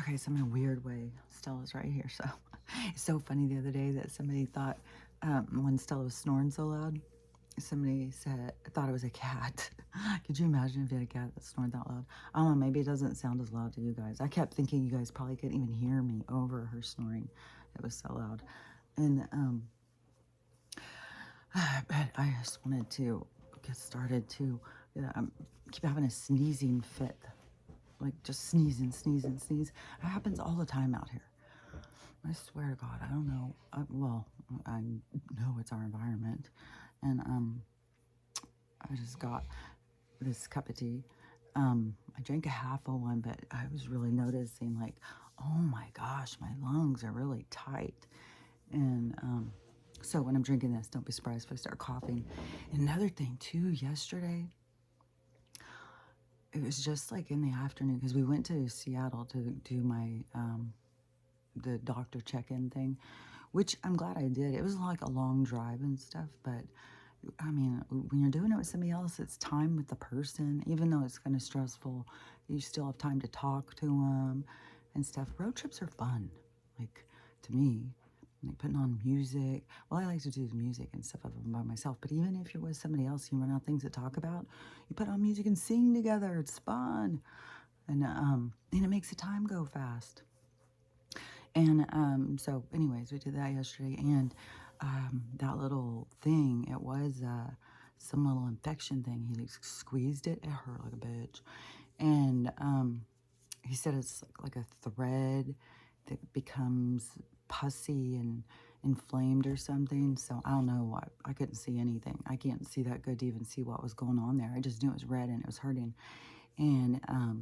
Okay, so in a weird way, Stella's right here. So it's so funny the other day that somebody thought when Stella was snoring so loud, somebody thought it was a cat. Could you imagine if you had a cat that snored that loud? I don't know, maybe it doesn't sound as loud to you guys. I kept thinking you guys probably couldn't even hear me over her snoring. It was so loud. And but I just wanted to get started to keep having a sneezing fit. Like just sneezing, sneezing, sneeze. It happens all the time out here. I swear to God, I don't know. Well, I know it's our environment. And I just got this cup of tea. I drank a half of one, but I was really noticing like, oh my gosh, my lungs are really tight. And so when I'm drinking this, don't be surprised if I start coughing. And another thing too, yesterday, it was just like in the afternoon because we went to Seattle to do my the doctor check-in thing, which I'm glad I did. It was like a long drive and stuff, but I mean, when you're doing it with somebody else, it's time with the person. Even though it's kind of stressful, you still have time to talk to them and stuff. Road trips are fun, like to me. Like putting on music. Well, I like to do the music and stuff by myself, but even if you're with somebody else, you run out things to talk about. You put on music and sing together. It's fun, and it makes the time go fast. And so, anyways, we did that yesterday, and that little thing, it was some little infection thing. He like, squeezed it. It hurt like a bitch, and he said it's like a thread that becomes pussy and inflamed or something. So I don't know. I couldn't see anything. I can't see that good to even see what was going on there. I just knew it was red and it was hurting. And I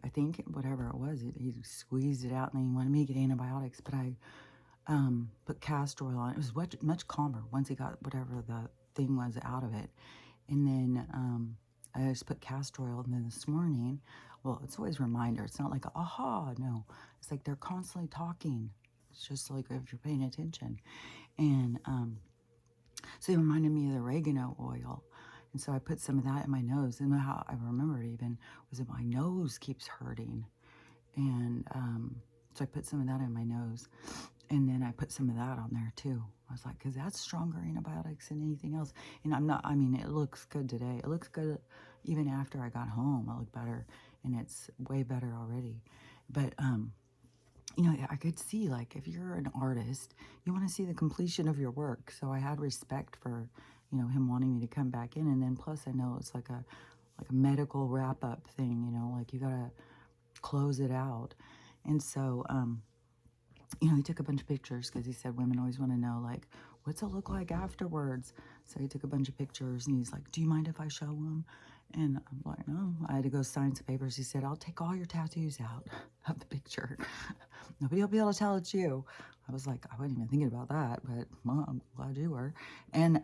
think whatever it was, he squeezed it out and then he wanted me to get antibiotics. But I put castor oil on it. It was much calmer once he got whatever the thing was out of it. And then I just put castor oil. And then this morning, well, it's always a reminder. It's not like, aha, no. It's like they're constantly talking. It's just like if you're paying attention. And so it reminded me of the oregano oil. And so I put some of that in my nose. And how I remember it even was that my nose keeps hurting. And so I put some of that in my nose. And then I put some of that on there too. I was like, because that's stronger antibiotics than anything else. And I mean, it looks good today. It looks good even after I got home. I look better and it's way better already. But, I could see like if you're an artist, you want to see the completion of your work. So I had respect for, him wanting me to come back in. And then plus I know it's like a medical wrap up thing, like you got to close it out. And so, he took a bunch of pictures because he said women always want to know, like, what's it look like afterwards? So he took a bunch of pictures and he's like, do you mind if I show them? And I'm like, no. I had to go sign some papers. He said, I'll take all your tattoos out of the picture. Nobody will be able to tell it's you. I was like, I wasn't even thinking about that, but well, I'm glad you were. And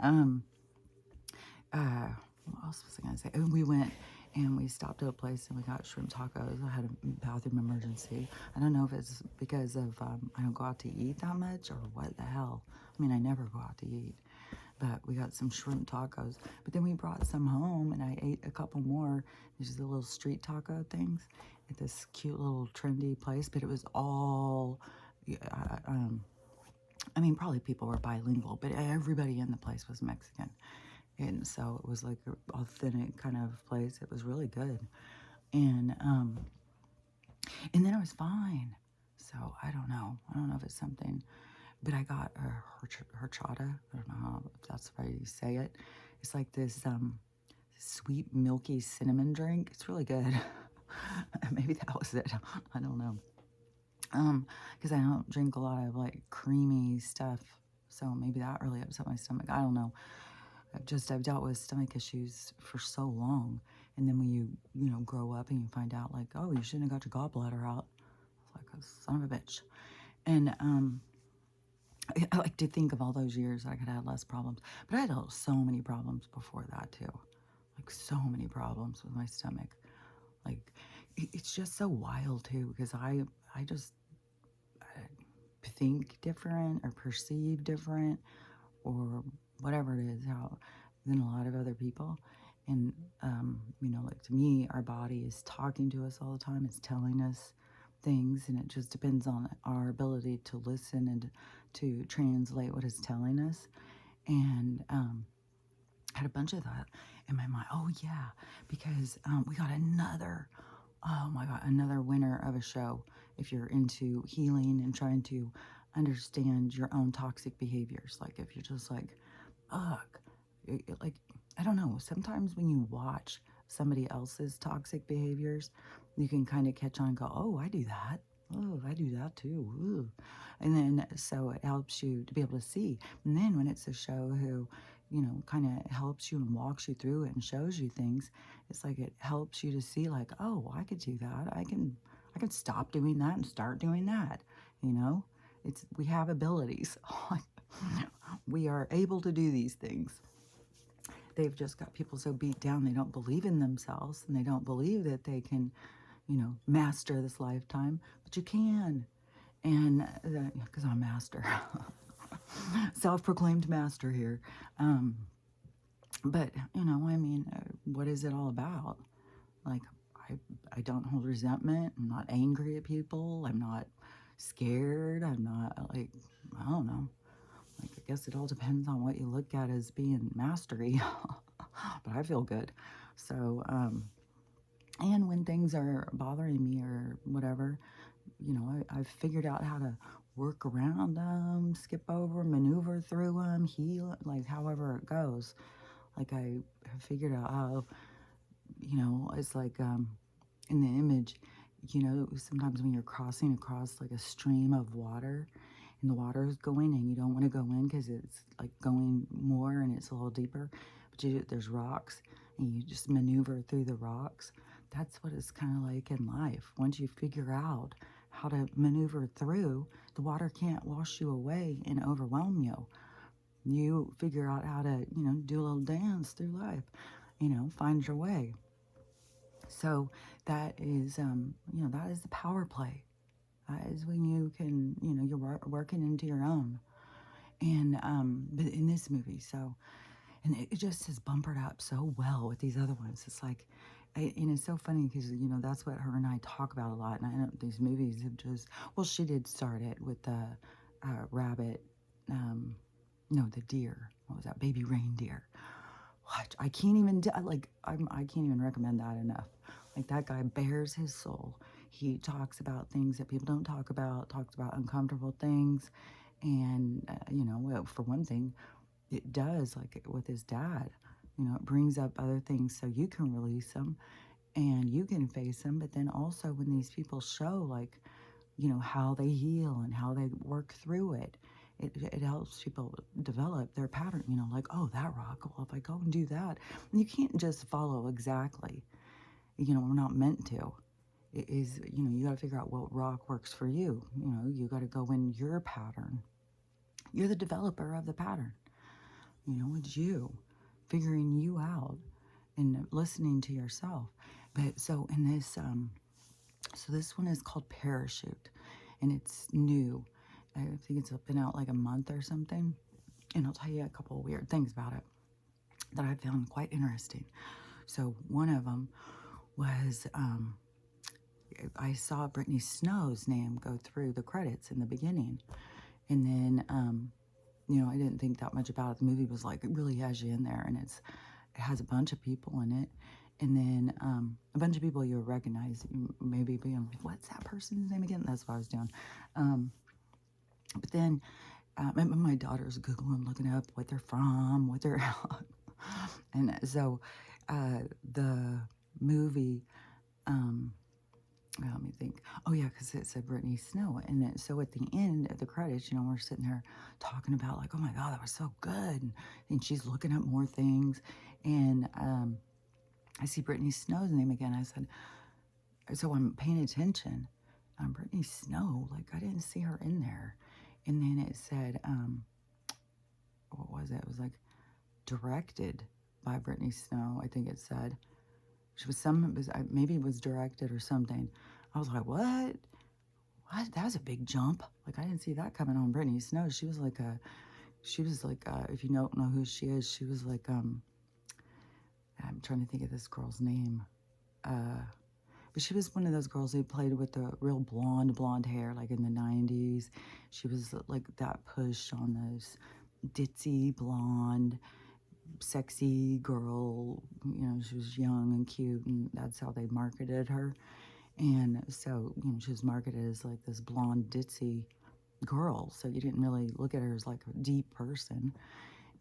what else was I going to say? And we went and we stopped at a place and we got shrimp tacos. I had a bathroom emergency. I don't know if it's because of I don't go out to eat that much or what the hell. I mean, I never go out to eat. But we got some shrimp tacos. But then we brought some home and I ate a couple more. There's the little street taco things at this cute little trendy place. But it was all, I mean, probably people were bilingual, but everybody in the place was Mexican. And so it was like an authentic kind of place. It was really good. And then it was fine. So I don't know. I don't know if it's something, but I got a horchata. I don't know if that's the way you say it. It's like this sweet, milky cinnamon drink. It's really good. Maybe that was it. I don't know. Because I don't drink a lot of like creamy stuff. So maybe that really upset my stomach. I don't know. I've dealt with stomach issues for so long. And then when you grow up and you find out like, oh, you shouldn't have got your gallbladder out. It's like, a son of a bitch. And I like to think of all those years I could have less problems. But I had so many problems before that too. Like so many problems with my stomach. Like it's just so wild too because I just think different or perceive different or whatever it is than a lot of other people. And, you know, like to me, our body is talking to us all the time. It's telling us things, and it just depends on our ability to listen and to translate what it's telling us. And I had a bunch of that in my mind. Oh, yeah, because we got another, oh my God, another winner of a show. If you're into healing and trying to understand your own toxic behaviors, like if you're just like, ugh, like, I don't know, sometimes when you watch somebody else's toxic behaviors, you can kind of catch on and go, oh, I do that. Oh, I do that too. Ooh. And then so it helps you to be able to see. And then when it's a show who, you know, kind of helps you and walks you through it and shows you things, it's like it helps you to see like, oh, I could do that. I can stop doing that and start doing that. You know, we have abilities. We are able to do these things. They've just got people so beat down they don't believe in themselves, and they don't believe that they can, you know, master this lifetime. But you can. And because I'm a master, self-proclaimed master here. But, you know, I mean, what is it all about? Like, I don't hold resentment. I'm not angry at people. I'm not scared. I'm not, like, I don't know. Like, I guess it all depends on what you look at as being mastery. But I feel good. So, and when things are bothering me or whatever, you know, I've figured out how to work around them, skip over, maneuver through them, heal, like however it goes. Like I have figured out how, you know, it's like in the image, you know, sometimes when you're crossing across like a stream of water and the water is going and you don't want to go in because it's like going more and it's a little deeper, but there's rocks and you just maneuver through the rocks. That's what it's kind of like in life. Once you figure out how to maneuver through, the water can't wash you away and overwhelm you. You figure out how to, you know, do a little dance through life, you know, find your way. So that is, you know, that is the power play. That is when you can, you know, you're working into your own. And, but in this movie, so, and it just has bumpered up so well with these other ones. It's like, and it's so funny because, you know, that's what her and I talk about a lot. And I know these movies have just, well, she did start it with the rabbit, no, the deer. What was that? Baby reindeer. What? I can't even, like, I can't even recommend that enough. Like, that guy bears his soul. He talks about things that people don't talk about, talks about uncomfortable things. And, you know, well, for one thing, it does, like with his dad, you know, it brings up other things so you can release them and you can face them. But then also when these people show, like, you know, how they heal and how they work through it, it helps people develop their pattern, you know, like, oh, that rock, well, if I go and do that, and you can't just follow exactly, you know, we're not meant to. It is, you know, you got to figure out what rock works for you. You know, you got to go in your pattern. You're the developer of the pattern. You know, it's you figuring you out and listening to yourself. But so in this, so this one is called Parachute, and it's new. I think it's been out like a month or something. And I'll tell you a couple of weird things about it that I found quite interesting. So one of them was I saw Brittany Snow's name go through the credits in the beginning. And then, you know, I didn't think that much about it. The movie was like, it really has you in there, and it has a bunch of people in it. And then a bunch of people you'll recognize, maybe being like, what's that person's name again? That's what I was doing. But then my daughter's Googling, looking up what they're from, what they're... And so the movie... let me think. Oh, yeah, because it said Brittany Snow. And then, so at the end of the credits, you know, we're sitting there talking about, like, oh, my God, that was so good. And she's looking up more things. And I see Brittany Snow's name again. I said, so I'm paying attention. Brittany Snow, like, I didn't see her in there. And then it said, what was it? It was, like, directed by Brittany Snow, I think it said. She was maybe it was directed or something. I was like, what? What? That was a big jump. Like, I didn't see that coming on Brittany Snow. She was like, if you don't know who she is, she was like, I'm trying to think of this girl's name. But she was one of those girls who played with the real blonde hair, like in the 90s. She was like that push on those ditzy, blonde, sexy girl. She was young and cute, and that's how they marketed her. And so, she was marketed as like this blonde, ditzy girl. So you didn't really look at her as like a deep person.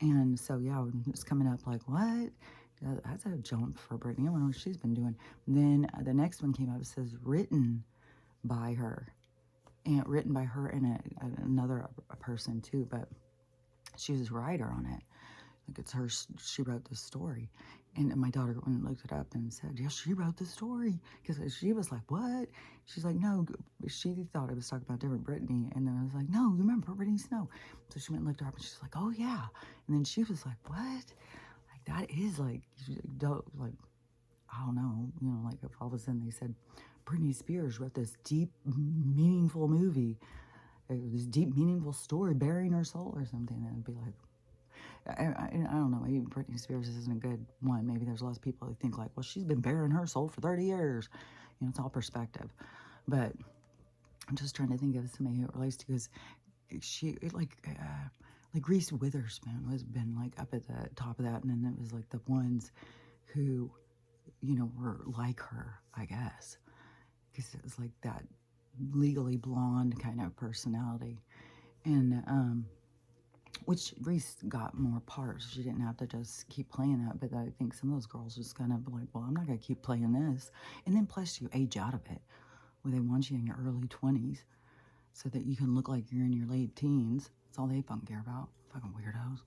And so, yeah, it's coming up like, what? That's a jump for Britney. I don't know what she's been doing. And then the next one came up. It says written by her. And written by her and another person too. But she was a writer on it. Like it's her, she wrote the story. And my daughter went and looked it up and said, yeah, she wrote the story. Because she was like, what? She's like, no, she thought I was talking about different Britney. And then I was like, no, you remember Britney Snow? So she went and looked her up and she's like, oh yeah. And then she was like, what? Like that is like, like, I don't know, like if all of a sudden they said, Britney Spears wrote this deep, meaningful movie, this deep, meaningful story, bearing her soul or something, and it'd be like, I don't know, maybe Britney Spears isn't a good one. Maybe there's lots of people who think like, well, she's been bearing her soul for 30 years. It's all perspective. But I'm just trying to think of somebody who it relates to, because like Reese Witherspoon has been like up at the top of that, and then it was like the ones who, were like her, I guess, because it was like that legally blonde kind of personality. And which Reese got more parts. She didn't have to just keep playing that, but I think some of those girls just kind of like, well, I'm not going to keep playing this. And then plus you age out of it, where they want you in your early 20s so that you can look like you're in your late teens. That's all they fucking care about. Fucking weirdos.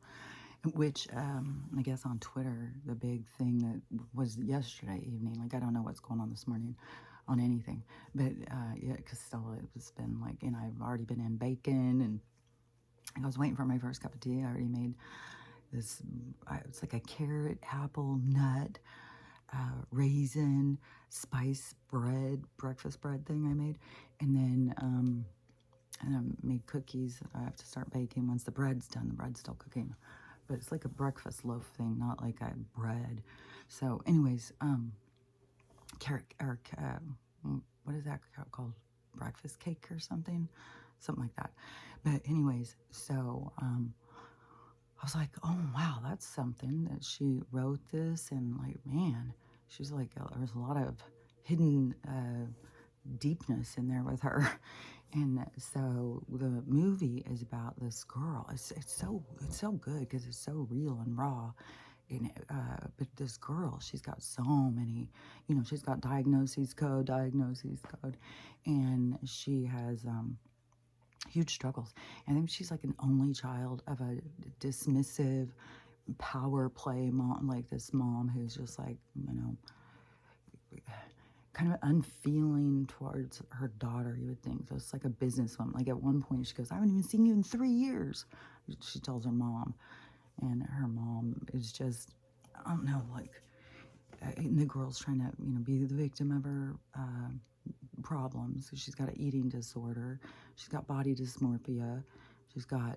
Which, I guess on Twitter, the big thing that was yesterday evening, like I don't know what's going on this morning on anything, but yeah, because still it's been like, and I've already been in bacon, and I was waiting for my first cup of tea. I already made this, it's like a carrot, apple, nut, raisin, spice bread, breakfast bread thing I made. And then, and I made cookies. I have to start baking once the bread's done. The bread's still cooking. But it's like a breakfast loaf thing, not like a bread. So anyways, carrot, or what is that called? Breakfast cake or something? Something like that. But anyways, so I was like, oh, wow, that's something that she wrote this. And like, man, she's like, there's a lot of hidden deepness in there with her. And so the movie is about this girl. It's so good because it's so real and raw. And but this girl, she's got so many, she's got diagnoses code, and she has huge struggles. And then she's like an only child of a dismissive power play mom, like this mom who's just like, kind of unfeeling towards her daughter, you would think. So it's like a businesswoman. Like at one point she goes, I haven't even seen you in 3 years. She tells her mom. And her mom is just, I don't know, like, and the girl's trying to, be the victim of her problems. So she's got an eating disorder. She's got body dysmorphia. She's got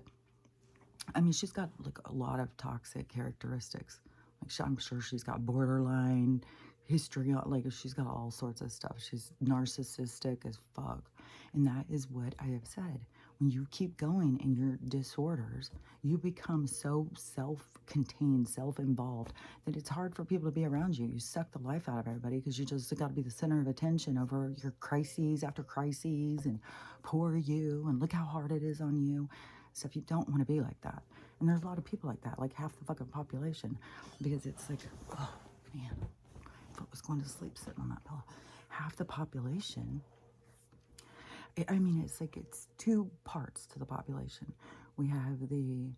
like a lot of toxic characteristics. Like I'm sure she's got borderline history, like she's got all sorts of stuff. She's narcissistic as fuck. And that is what I have said. When you keep going in your disorders, you become so self-contained, self-involved, that it's hard for people to be around you. You suck the life out of everybody because you just got to be the center of attention over your crises after crises, and poor you, and look how hard it is on you. So if you don't want to be like that, and there's a lot of people like that, like half the fucking population, because it's like, oh man, I was going to sleep sitting on that pillow. Half the population, I mean, it's like, it's two parts to the population. We have the,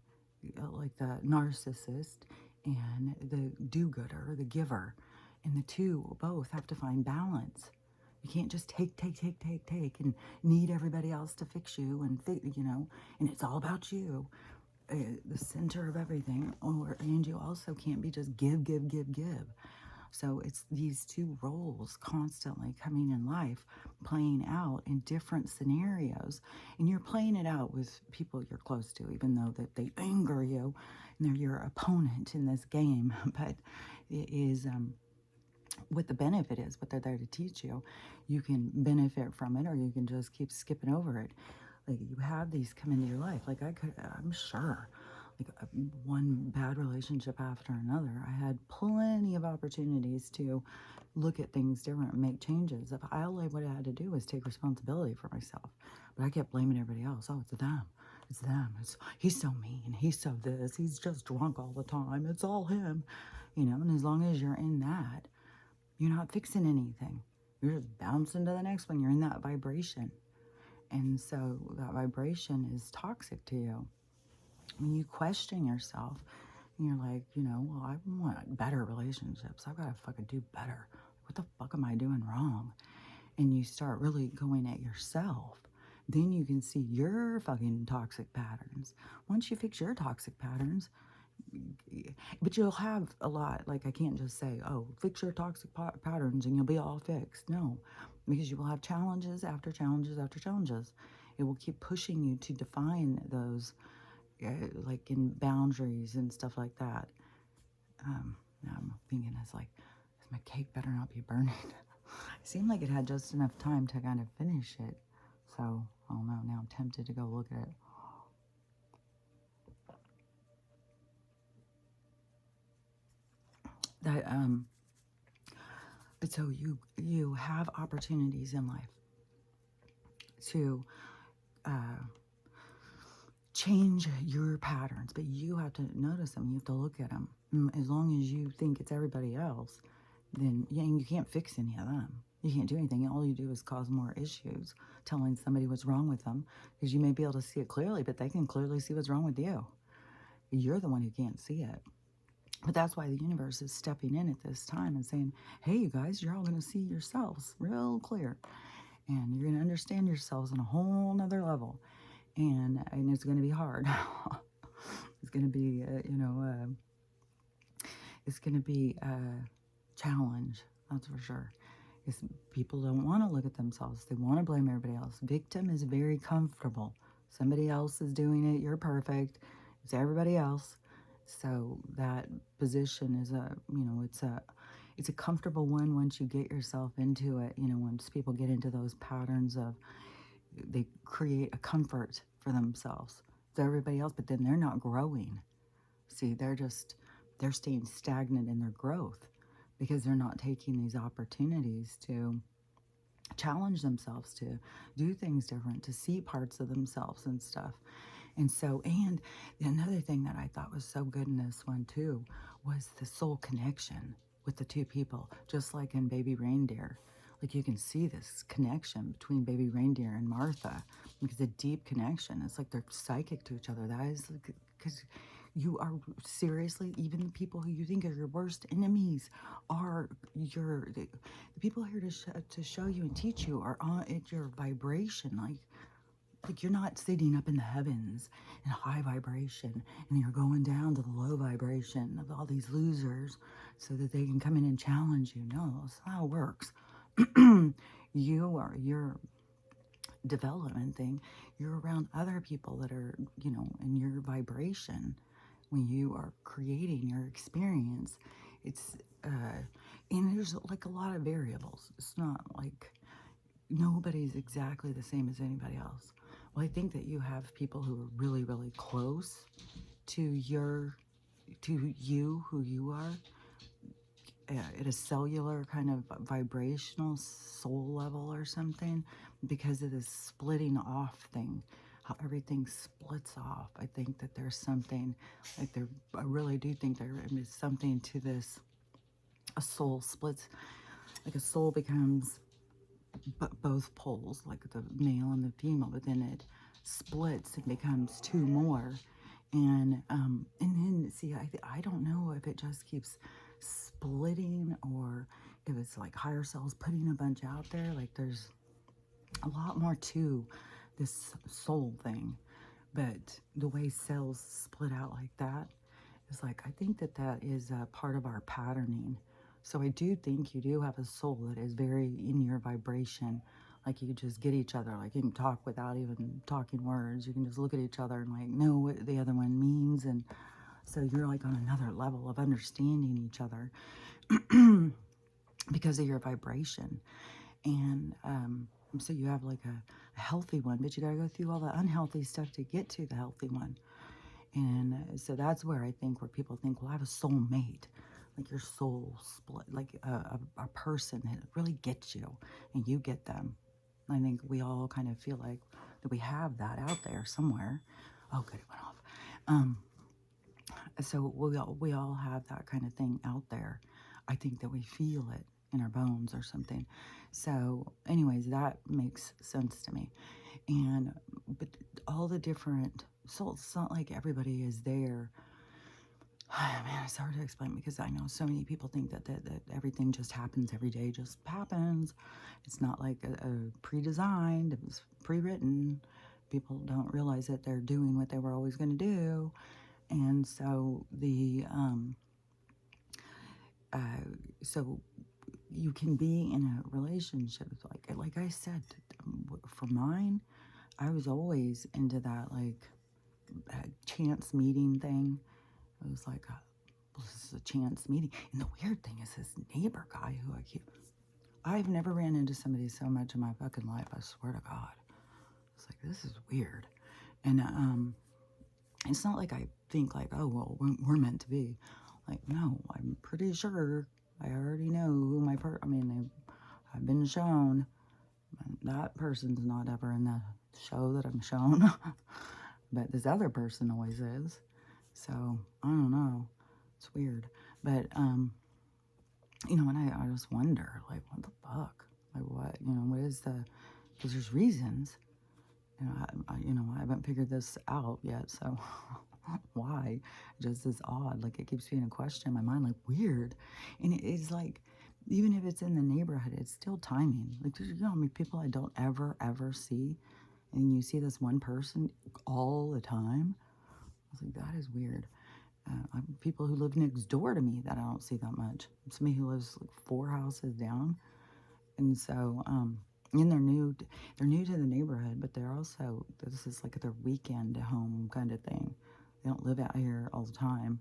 like the narcissist and the do-gooder, the giver. And the two both have to find balance. You can't just take and need everybody else to fix you and, and it's all about you, the center of everything. And you also can't be just give. So it's these two roles constantly coming in life, playing out in different scenarios. And you're playing it out with people you're close to, even though that they anger you and they're your opponent in this game. But is what the benefit is, what they're there to teach you. You can benefit from it, or you can just keep skipping over it. Like, you have these come into your life. Like, I'm sure, like, one bad relationship after another. I had plenty of opportunities to look at things different and make changes. If all I would have had to do was take responsibility for myself. But I kept blaming everybody else. Oh, it's them. It's them. He's so mean. He's so this. He's just drunk all the time. It's all him. And as long as you're in that, you're not fixing anything. You're just bouncing to the next one. You're in that vibration. And so that vibration is toxic to you. When you question yourself, and you're like, well, I want better relationships. I've got to fucking do better. What the fuck am I doing wrong? And you start really going at yourself. Then you can see your fucking toxic patterns. Once you fix your toxic patterns, but you'll have a lot. Like, I can't just say, oh, fix your toxic patterns and you'll be all fixed. No, because you will have challenges after challenges after challenges. It will keep pushing you to define those, like, in boundaries and stuff like that. Now I'm thinking, it's like, my cake better not be burning. It seemed like it had just enough time to kind of finish it. So, I don't know. Now I'm tempted to go look at it. So you have opportunities in life to change your patterns, but you have to notice them. You have to look at them. As long as you think it's everybody else, then you can't fix any of them. You can't do anything. All you do is cause more issues, telling somebody what's wrong with them, because you may be able to see it clearly, but they can clearly see what's wrong with you. You're the one who can't see it. But that's why the universe is stepping in at this time and saying, hey, you guys, you're all going to see yourselves real clear. And you're going to understand yourselves on a whole nother level. And it's going to be hard. It's going to be, it's going to be a challenge. That's for sure. Because people don't want to look at themselves. They want to blame everybody else. Victim is very comfortable. Somebody else is doing it. You're perfect. It's everybody else. So that position is it's a comfortable one once you get yourself into it. Once people get into those patterns of, they create a comfort for themselves. It's everybody else, but then they're not growing. See, they're staying stagnant in their growth because they're not taking these opportunities to challenge themselves, to do things different, to see parts of themselves and stuff. And so, and another thing that I thought was so good in this one too, was the soul connection with the two people, just like in Baby Reindeer. Like, you can see this connection between Baby Reindeer and Martha, because a deep connection. It's like they're psychic to each other. That is because you are, seriously, even the people who you think are your worst enemies are the people here to show you and teach you are on at your vibration. Like, you're not sitting up in the heavens in high vibration and you're going down to the low vibration of all these losers so that they can come in and challenge you. No, that's not how it works. Your development thing, you're around other people that are, in your vibration. When you are creating your experience, it's, and there's like a lot of variables. It's not like nobody's exactly the same as anybody else. Well, I think that you have people who are really, really close to you, who you are, at a cellular kind of vibrational soul level or something, because of this splitting off thing, how everything splits off. I think that there's something, I really do think there is something to this. A soul splits, like a soul becomes both poles, like the male and the female, but then it splits and becomes two more. And then, see, I don't know if it just keeps splitting or if it's like higher cells putting a bunch out there. Like, there's a lot more to this soul thing. But the way cells split out like that is like, I think that that is a part of our patterning. So I do think you do have a soul that is very in your vibration. Like, you just get each other. Like, you can talk without even talking words. You can just look at each other and like know what the other one means. And So you're like on another level of understanding each other because of your vibration. And so you have like a healthy one, but you got to go through all the unhealthy stuff to get to the healthy one. And so that's where I think where people think, well, I have a soulmate, like your soul split, like a person that really gets you and you get them. I think we all kind of feel like that we have that out there somewhere. Oh, good, it went off. So we all have that kind of thing out there. I think that we feel it in our bones or something. So anyways, that makes sense to me. And but all the different souls, it's not like everybody is there. Man, it's hard to explain because I know so many people think that everything just happens every day, just happens. It's not like a pre-designed, it was pre-written. People don't realize that they're doing what they were always going to do. And so so you can be in a relationship, like I said, for mine, I was always into that, like, chance meeting thing. It was like, well, this is a chance meeting. And the weird thing is this neighbor guy who I've never ran into somebody so much in my fucking life, I swear to God. It's like, this is weird. And it's not like I think like, oh, well, we're meant to be. Like, no, I'm pretty sure I already know who I've been shown. That person's not ever in the show that I'm shown. But this other person always is. So, I don't know. It's weird. But, and I just wonder, like, what the fuck? Like, what is because there's reasons. I haven't figured this out yet, so why? Just is odd. Like, it keeps being a question in my mind, like, weird. And it is like, even if it's in the neighborhood, it's still timing. Like, there's, how many people I don't ever see, and you see this one person all the time. I was like, that is weird. People who live next door to me that I don't see that much. Somebody who lives like 4 houses down, and so and they're new to the neighborhood, but they're also, this is like their weekend home kind of thing. They don't live out here all the time.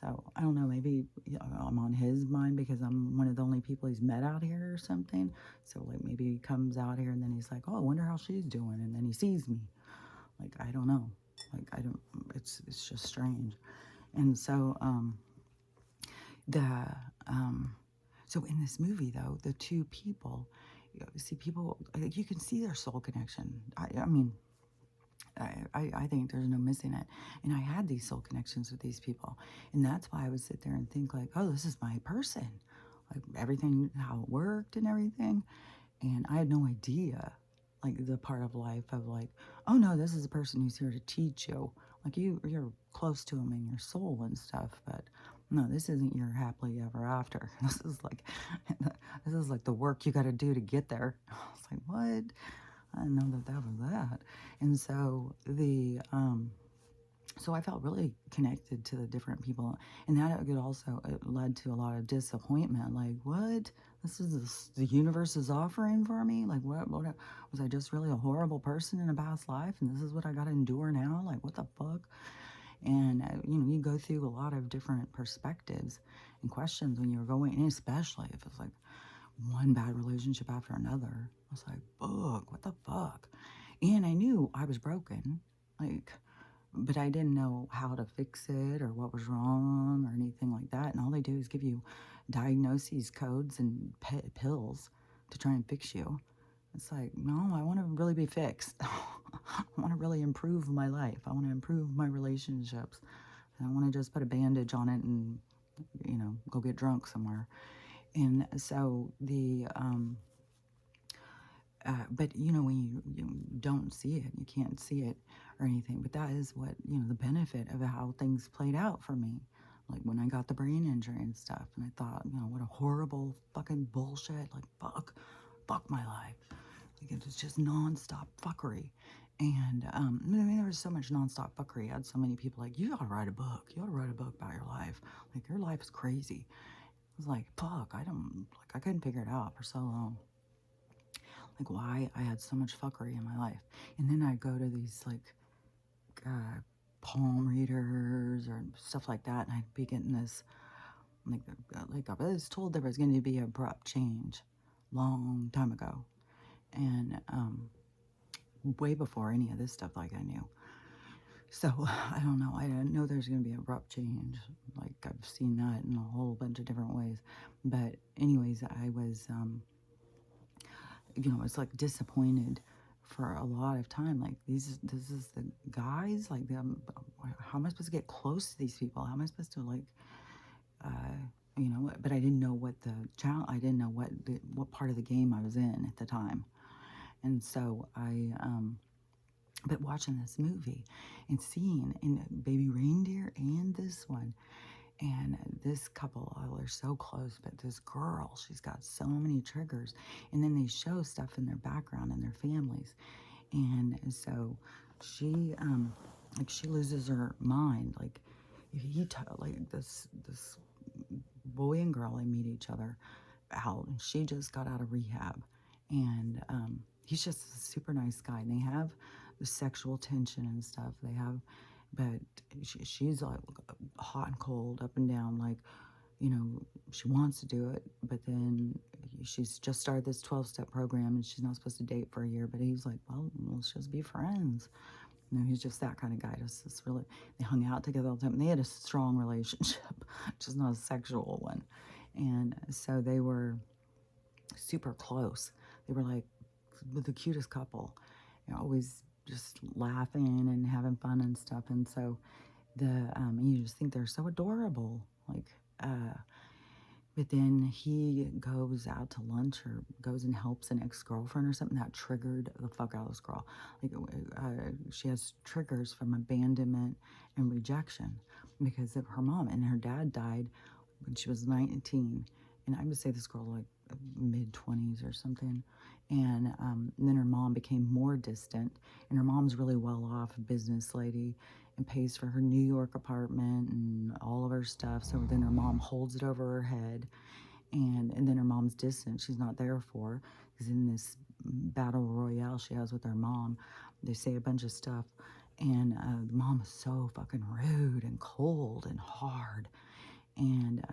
So I don't know, maybe I'm on his mind because I'm one of the only people he's met out here or something. So like maybe he comes out here and then he's like, oh, I wonder how she's doing, and then he sees me. Like, I don't know. Like, I don't, it's just strange. And so the so in this movie though, the two people, see people, you can see their soul connection. I think there's no missing it. And I had these soul connections with these people. And that's why I would sit there and think like, oh, this is my person. Like everything, how it worked and everything. And I had no idea, like the part of life of like, oh no, this is a person who's here to teach you. Like you're close to them in your soul and stuff, but no, this isn't your happily ever after. This is like the work you got to do to get there. I was like, what? I didn't know that was that. And so so I felt really connected to the different people, and that it led to a lot of disappointment. Like, what? This is the universe is offering for me? Like, what was I just really a horrible person in a past life, and this is what I got to endure now? Like, what the fuck? And you go through a lot of different perspectives and questions when you're going, and especially if it's like one bad relationship after another. I was like, fuck, what the fuck? And I knew I was broken, like, but I didn't know how to fix it or what was wrong or anything like that. And all they do is give you diagnoses, codes, and pills to try and fix you. It's like, no, I want to really be fixed. I want to really improve my life. I want to improve my relationships. I don't want to just put a bandage on it and, go get drunk somewhere. And so but when you don't see it, you can't see it or anything. But that is what, the benefit of how things played out for me. Like when I got the brain injury and stuff, and I thought, what a horrible fucking bullshit. Like, fuck my life. Like, it was just nonstop fuckery. And, there was so much nonstop fuckery. I had so many people like, you ought to write a book. You ought to write a book about your life. Like, your life is crazy. I was like, fuck, I couldn't figure it out for so long. Like, why I had so much fuckery in my life. And then I go to these, like, palm readers or stuff like that, and I'd be getting this, like I was told there was going to be abrupt change long time ago, and way before any of this stuff, like I knew. So I don't know. I didn't know there's going to be abrupt change. Like I've seen that in a whole bunch of different ways. But anyways, I was, I was like disappointed for a lot of time. Like this is the guys. Like how am I supposed to get close to these people? How am I supposed to like, But I didn't know what the channel. I didn't know what part of the game I was in at the time, and so but watching this movie and seeing in Baby Reindeer and this one, and this couple, oh, they're so close, but this girl, she's got so many triggers. And then they show stuff in their background and their families. And so she, she loses her mind. Like, if like this boy and girl, they meet each other out, and she just got out of rehab. And he's just a super nice guy. And they have the sexual tension and stuff. They have, but she's like hot and cold, up and down. Like, she wants to do it, but then she's just started this 12-step program, and she's not supposed to date for a year. But he's like, well, let's just be friends. He's just that kind of guy. Just really, they hung out together all the time. And they had a strong relationship, just not a sexual one. And so they were super close. They were like the cutest couple, always just laughing and having fun and stuff. And so you just think they're so adorable. Like, but then he goes out to lunch or goes and helps an ex-girlfriend or something. That triggered the fuck out of this girl. Like, she has triggers from abandonment and rejection because of her mom. And her dad died when she was 19. And I would say this girl, like, mid-20s or something. And then her mom became more distant. And her mom's really well-off, a business lady, and pays for her New York apartment and all of her stuff. So then her mom holds it over her head. And then her mom's distant. She's not there for her. Because in this battle royale she has with her mom, they say a bunch of stuff. And the mom is so fucking rude and cold and hard. And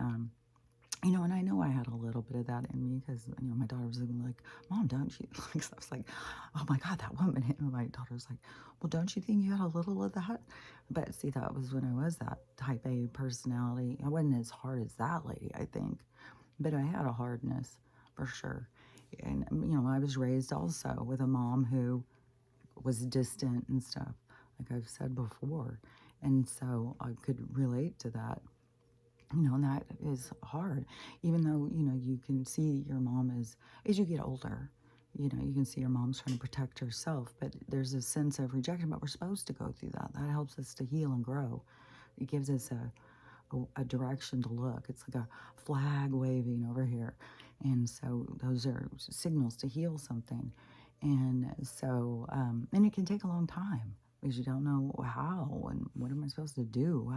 and I know I had a little bit of that in me because, my daughter was like, Mom, don't you? Like, so I was like, oh my God, that woman hit me. My daughter was like, well, don't you think you had a little of that? But see, that was when I was that type A personality. I wasn't as hard as that lady, I think. But I had a hardness for sure. And, I was raised also with a mom who was distant and stuff, like I've said before. And so I could relate to that. And that is hard, even though, you can see your mom as you get older, you can see your mom's trying to protect herself, but there's a sense of rejection, but we're supposed to go through that. That helps us to heal and grow. It gives us a direction to look. It's like a flag waving over here. And so those are signals to heal something. And so, and it can take a long time, because you don't know how and what am I supposed to do.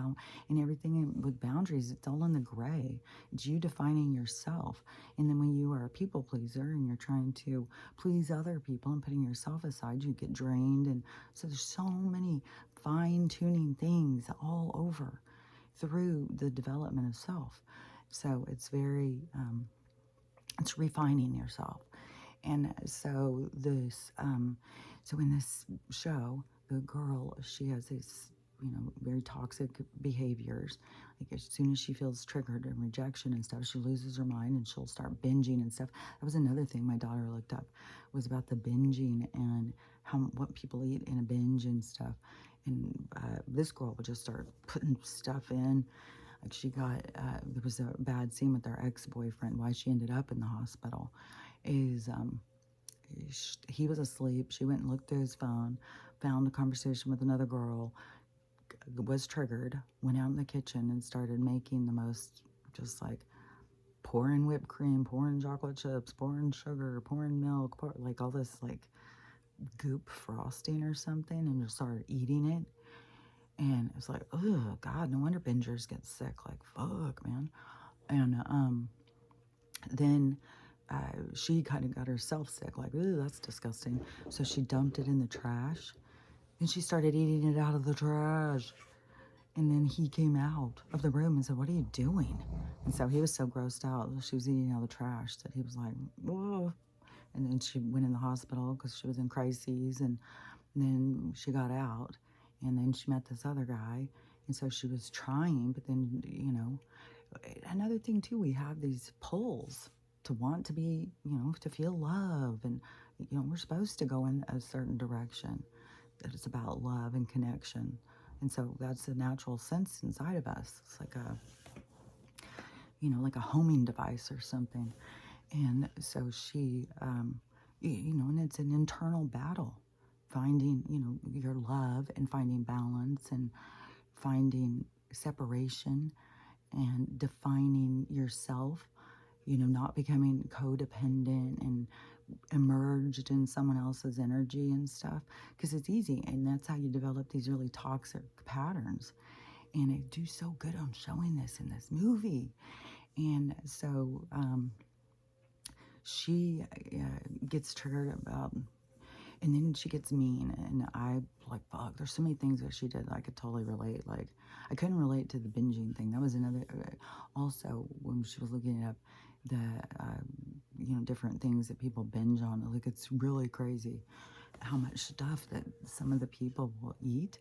And everything with boundaries, it's all in the gray. It's you defining yourself. And then when you are a people pleaser and you're trying to please other people and putting yourself aside, you get drained. And so there's so many fine-tuning things all over through the development of self. So it's very, it's refining yourself. And so so in this show, the girl, she has these, very toxic behaviors. Like, as soon as she feels triggered and rejection and stuff, she loses her mind and she'll start binging and stuff. That was another thing my daughter looked up, was about the binging and what people eat in a binge and stuff. And this girl would just start putting stuff in. Like, she got, there was a bad scene with her ex-boyfriend. Why she ended up in the hospital is he was asleep. She went and looked through his phone, found a conversation with another girl, was triggered, went out in the kitchen and started making the most, just like pouring whipped cream, pouring chocolate chips, pouring sugar, pouring milk, like all this like goop frosting or something, and just started eating it. And it was like, oh God, no wonder bingers get sick. Like, fuck, man. And then she kind of got herself sick. Like, ooh, that's disgusting. So she dumped it in the trash. And she started eating it out of the trash. And then he came out of the room and said, "What are you doing?" And so he was so grossed out that she was eating out of the trash that he was like, "Whoa." And then she went in the hospital because she was in crises. And then she got out. And then she met this other guy. And so she was trying, but then, you know, another thing too, we have these pulls to want to be, you know, to feel love. And, you know, we're supposed to go in a certain direction, that it's about love and connection. And so that's a natural sense inside of us. It's like a, you know, like a homing device or something. And so she, you know, and it's an internal battle, finding, you know, your love and finding balance and finding separation and defining yourself, you know, not becoming codependent and emerged in someone else's energy and stuff, because it's easy. And that's how you develop these really toxic patterns. And they do so good on showing this in this movie. And so she gets triggered about, and then she gets mean, and I like, fuck, there's so many things that she did that I could totally relate. Like, I couldn't relate to the binging thing. That was another, also, when she was looking up the, you know, different things that people binge on, like, it's really crazy how much stuff that some of the people will eat.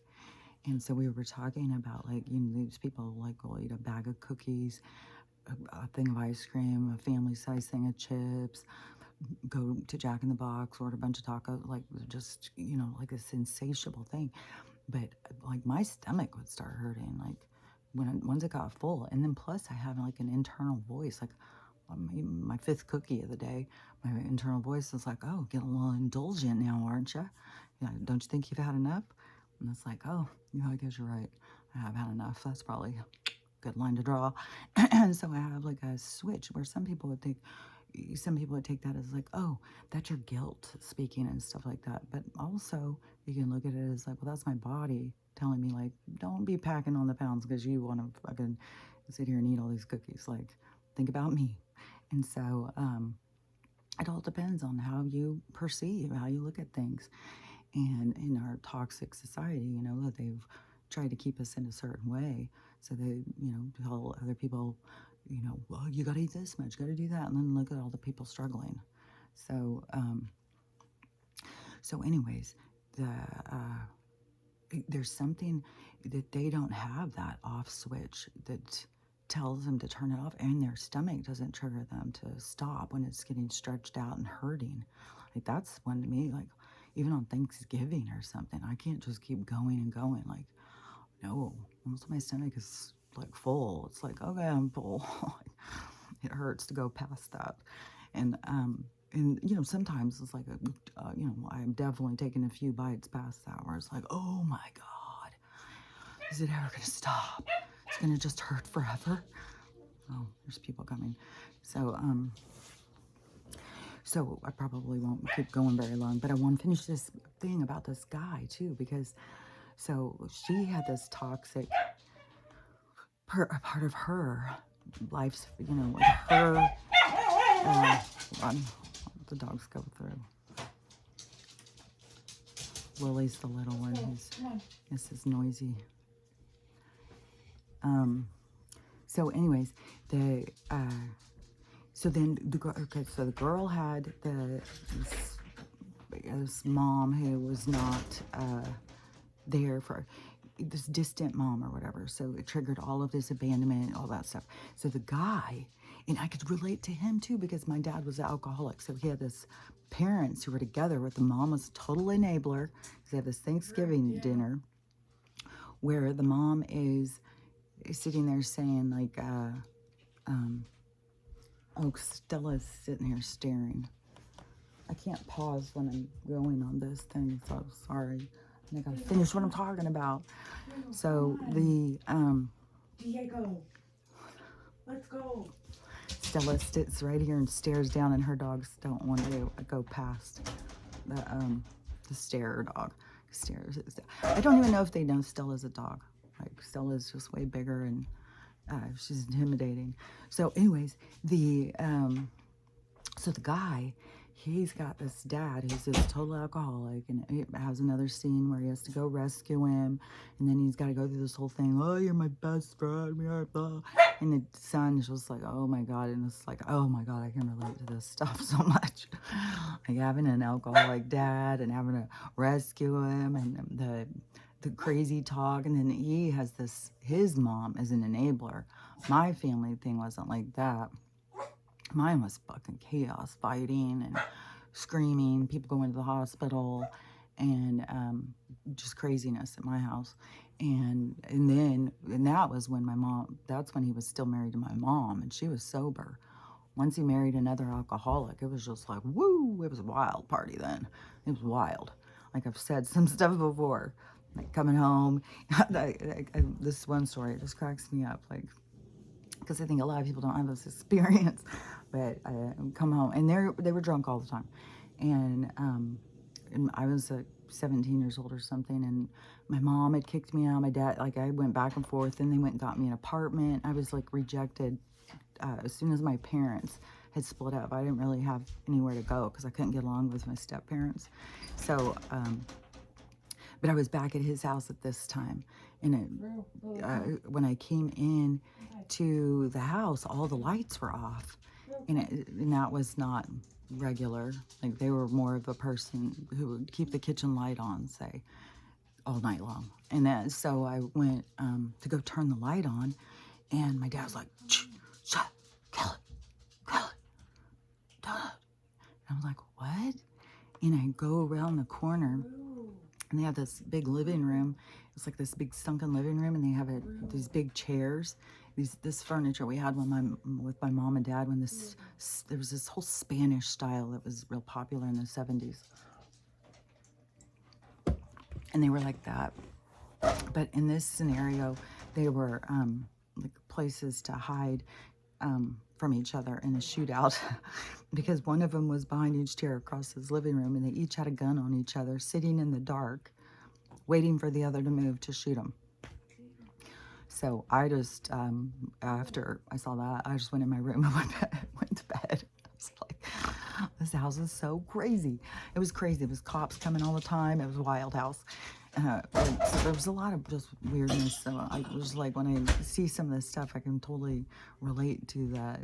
And so we were talking about, like, you know, these people, like, will eat a bag of cookies, a thing of ice cream, a family-sized thing of chips, go to Jack in the Box, order a bunch of tacos, like, just, you know, like this insatiable thing. But like my stomach would start hurting, like once it got full. And then plus I have like an internal voice, like my fifth cookie of the day, my internal voice is like, "Oh, get a little indulgent now, aren't you? Yeah, don't you think you've had enough?" And it's like, "Oh, yeah, I guess you're right. I have had enough. That's probably a good line to draw." And so I have like a switch where some people would take that as like, "Oh, that's your guilt speaking," and stuff like that. But also you can look at it as like, well, that's my body telling me, like, don't be packing on the pounds because you want to fucking sit here and eat all these cookies. Like, think about me. And so it all depends on how you perceive, how you look at things. And in our toxic society, you know, they've tried to keep us in a certain way. So they, you know, tell other people, you know, well, you got to eat this much, got to do that. And then look at all the people struggling. So, anyways, there's something that they don't have, that off switch that tells them to turn it off, and their stomach doesn't trigger them to stop when it's getting stretched out and hurting. Like, that's one to me, like, even on Thanksgiving or something, I can't just keep going and going. Like, no, once my stomach is like full, it's like, okay, I'm full. It hurts to go past that. And you know, sometimes it's like you know, I'm definitely taking a few bites past that where it's like, oh my God, is it ever gonna stop? It's gonna just hurt forever. Oh, there's people coming. So I probably won't keep going very long, but I want to finish this thing about this guy too, because so she had this toxic part of her life's, you know, with her, the dogs go through. Lily's the little one. This is noisy. So anyways, so then the girl had this mom who was not there for this distant mom or whatever. So it triggered all of this abandonment, all that stuff. So the guy, and I could relate to him too, because my dad was an alcoholic. So he had this parents who were together with the mom was a total enabler. They had this Thanksgiving dinner where the mom is sitting there saying like, oh, Stella's sitting here staring. I can't pause when I'm going on this thing, so sorry. I gotta finish what I'm talking about. So the Diego, let's go. Stella sits right here and stares down, and her dogs don't want to go past the stare dog. Stares. I don't even know if they know Stella's a dog. Like, Stella's just way bigger and she's intimidating. So anyways, so the guy, he's got this dad who's this total alcoholic, and it has another scene where he has to go rescue him, and then he's got to go through this whole thing. Oh, you're my best friend, blah, blah. And the son's just like, oh my god, and it's like, oh my god, I can relate to this stuff so much. Like having an alcoholic dad and having to rescue him, and the crazy talk, and then he has this. His mom is an enabler. My family thing wasn't like that. Mine was fucking chaos, fighting and screaming, people going to the hospital, and just craziness at my house. And that was when that's when he was still married to my mom, and she was sober. Once he married another alcoholic, it was just like, woo, it was a wild party then. It was wild. Like I've said some stuff before, like coming home. This one story, it just cracks me up. Like, because I think a lot of people don't have this experience, but I come home and they were drunk all the time, and I was 17 years old or something, and my mom had kicked me out. My dad, like I went back and forth, and they went and got me an apartment. I was like rejected as soon as my parents had split up. I didn't really have anywhere to go because I couldn't get along with my step parents. So, but I was back at his house at this time, and when I came in to the house, all the lights were off, and that was not regular. Like they were more of a person who would keep the kitchen light on, say, all night long. And then so I went to go turn the light on, and my dad was like, shut, Kelly, duh. And I was like, what? And I go around the corner, and they have this big living room. It's like this big sunken living room, and they have these big chairs, this furniture we had with my mom and dad when there was this whole Spanish style that was real popular in the 70s, and they were like that. But in this scenario, they were like places to hide from each other in a shootout because one of them was behind each chair across his living room, and they each had a gun on each other, sitting in the dark, waiting for the other to move to shoot them. So I just, after I saw that, I just went in my room and went to bed. I was like, this house is so crazy. It was crazy. It was cops coming all the time. It was a wild house. So there was a lot of just weirdness. So I was like, when I see some of this stuff, I can totally relate to that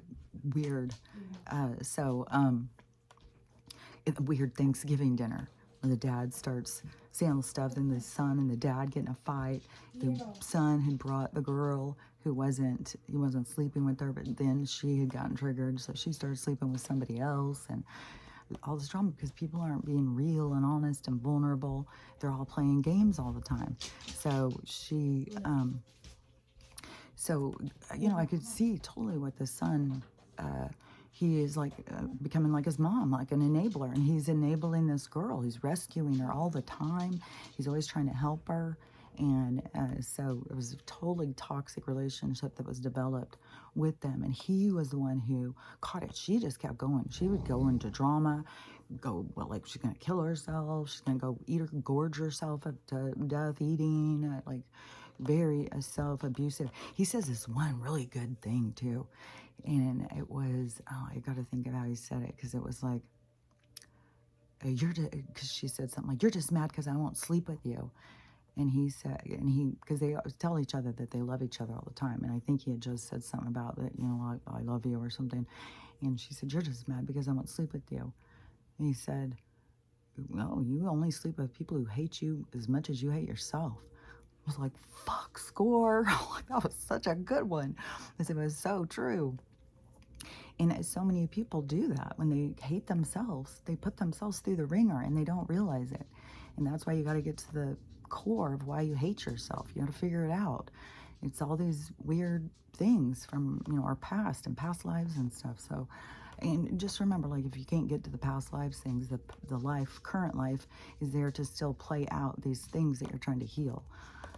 weird. Weird Thanksgiving dinner when the dad starts seeing all the stuff, then the son and the dad get in a fight. The son had brought the girl he wasn't sleeping with her, but then she had gotten triggered, so she started sleeping with somebody else, and all this drama because people aren't being real and honest and vulnerable. They're all playing games all the time. So she, I could see totally what the son, he is like becoming like his mom, like an enabler, and he's enabling this girl. He's rescuing her all the time. He's always trying to help her. And so it was a totally toxic relationship that was developed with them. And he was the one who caught it. She just kept going. She would go into drama, like she's going to kill herself. She's going to go gorge herself to death eating, like very self-abusive. He says this one really good thing too. And it was, I got to think of how he said it, because it was like, because she said something like, you're just mad because I won't sleep with you. And he said, because they tell each other that they love each other all the time. And I think he had just said something about that, I love you or something. And she said, you're just mad because I won't sleep with you. And he said, no, you only sleep with people who hate you as much as you hate yourself. I was like, fuck, score. That was such a good one. Because it was so true. And so many people do that. When they hate themselves, they put themselves through the ringer and they don't realize it. And that's why you got to get to the core of why you hate yourself. You got to figure it out. It's all these weird things from, our past and past lives and stuff. So, and just remember, like, if you can't get to the past lives things, the current life is there to still play out these things that you're trying to heal.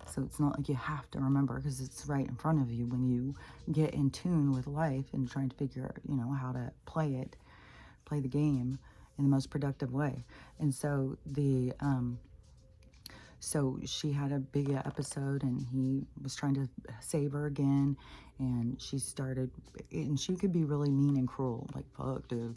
So it's not like you have to remember, because it's right in front of you when you get in tune with life and trying to figure out, how to play the game in the most productive way. And so so she had a big episode, and he was trying to save her again, and she could be really mean and cruel, like, fuck, dude.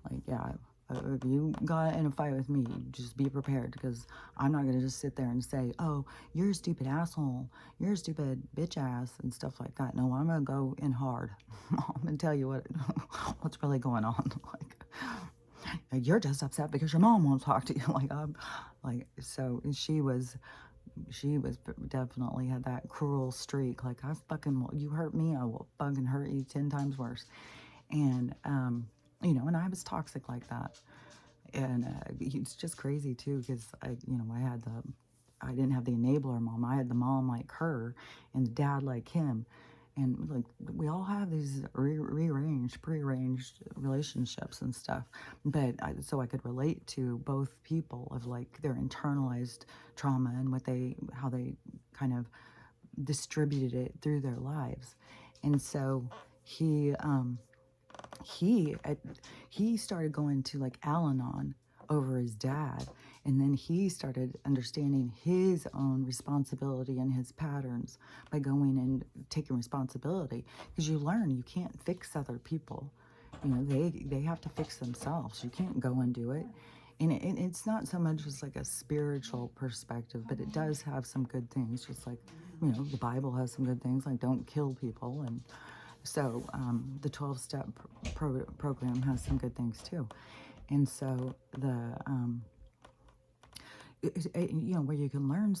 Like, yeah, If you got in a fight with me, just be prepared, because I'm not gonna just sit there and say, "Oh, you're a stupid asshole, you're a stupid bitch ass," and stuff like that. No, I'm gonna go in hard. I'm gonna tell you what's really going on. Like, you're just upset because your mom won't talk to you. So she was definitely had that cruel streak. Like, you hurt me, I will fucking hurt you 10 times worse. And and I was toxic like that. And it's just crazy too, because I didn't have the enabler mom. I had the mom like her and the dad like him. And like, we all have these prearranged relationships and stuff. But so I could relate to both people, of like their internalized trauma and how they kind of distributed it through their lives. And so he uh, he started going to like Al-Anon over his dad, and then he started understanding his own responsibility and his patterns by going and taking responsibility, because you learn you can't fix other people. They have to fix themselves. You can't go and do it. And it's not so much as like a spiritual perspective, but it does have some good things, just like the Bible has some good things, like don't kill people. And so the 12-step program has some good things too. And so where you can learn